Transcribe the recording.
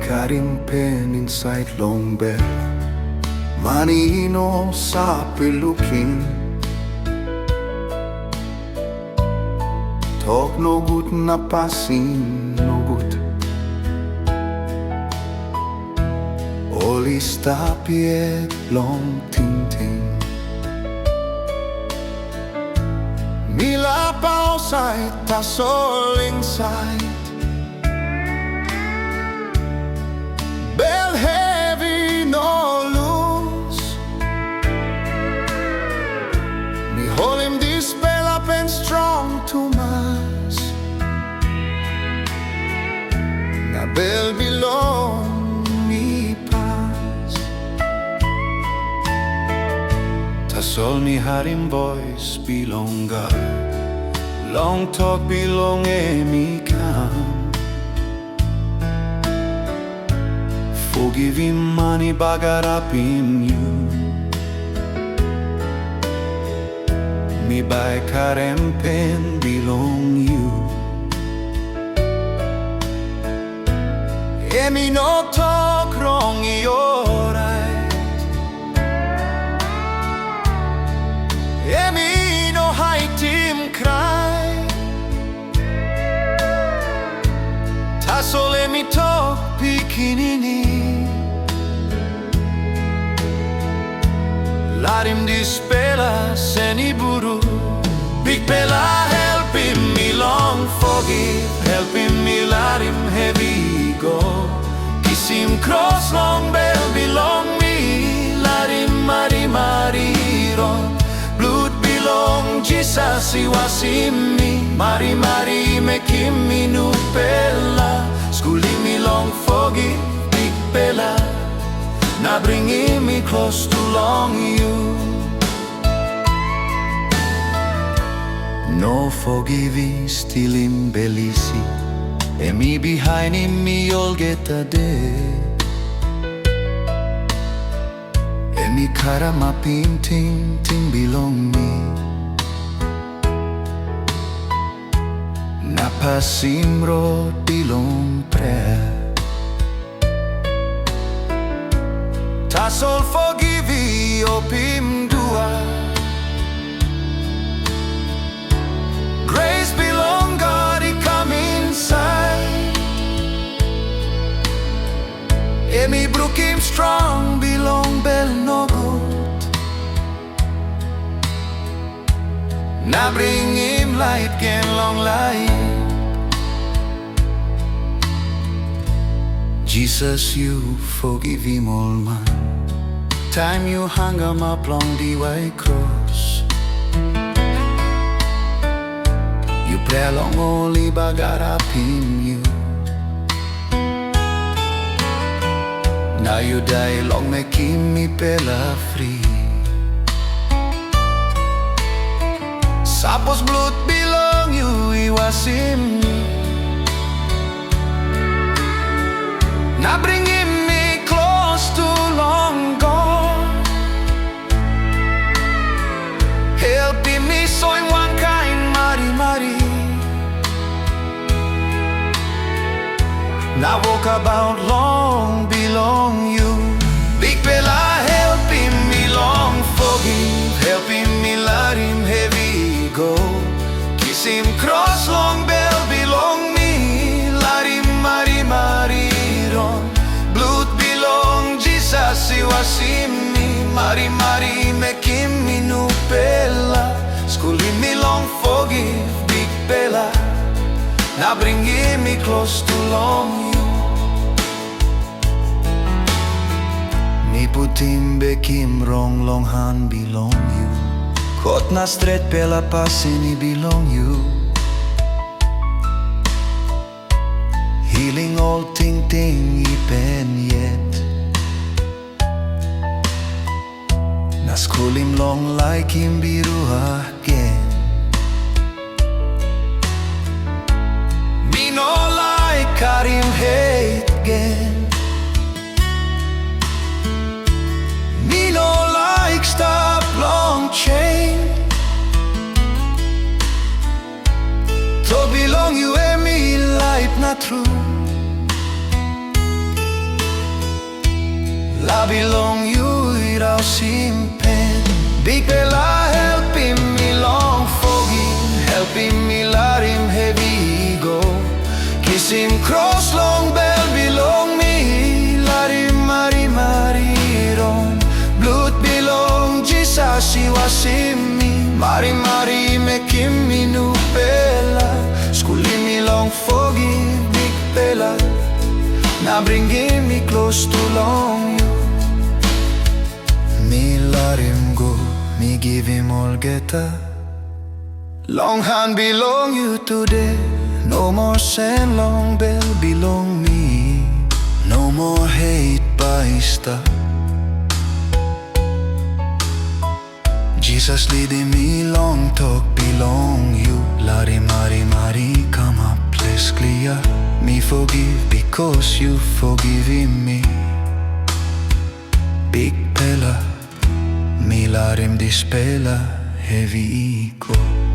Larem pen inside long bed Manino sa pelukin Tok no good na pasin no good Oli stapiet long ting ting Mila pausay tasol inside Bell heavy no lose Mi Larem Dispela pen strong to mas Na bell belong mi pas Tasol mi harim boys belong God Long talk belong mi kam Forgive him money bagarapin you Mi bay Larem pen belong you Emi no talk wrong you're right Emi no hide him cry Tasol emi Tok Pisin Larem Dispela seni buru Big Bella help him me long forgive Help him me Larem Hevi I go Kiss him cross long bell belong me Larem mariro Blood belong Jesus he was in me Mari make him me nu bella Schooling me long forgive Big Bella Now bringing me close to long you No forgiving still in bellisi And me behind him me all get a day And me karama painting ting belong me Na pasim road belong prayer Tasol forgive opim dua Grace belong God he come inside Emi brook him strong belong bell no good Now bring him light gain long life Jesus you forgive him all man Time you hang him up long the white cross You pray long only bagarapin you Now you die long make him me pela free Sapos blood belong you he was in me Now bring him me close to long gone Helping me so in one kind mari Now walk about long belong you Big Bella helping me long forgive Helping me Larem Hevi I go Kiss him cross long bell belong me Larem Blood belong Jesus he was in me Mari make him me nu bella Schooling me long forgive Big Bella Now bring him me close to long you Me put him back him wrong long hand belong you Caught na straight pela pasin he belong you Healing all ting ipen yet Na school him long like him biru again Me no like Larem hate again Me no like stop long chain To belong you and me life not true I belong you without simpen. Big Pela helping me long forgive, helping me Larem Hevi I go. Kiss him cross long bell belong me, Larem Mariron. Blood belong Jesus he was in me, Mari make him me new Pela. Schooling me long forgive, Big Pela. Now bringing me close to long you. Me let him go, me give him all geta. Long hand belong you today. No more sand, long bell belong me. No more hate by star. Jesus leading me long, talk belong you. Larem Mari, come up, place clear. Me forgive because you forgiving me. Big Pela, me Larem Dispela Hevi I go.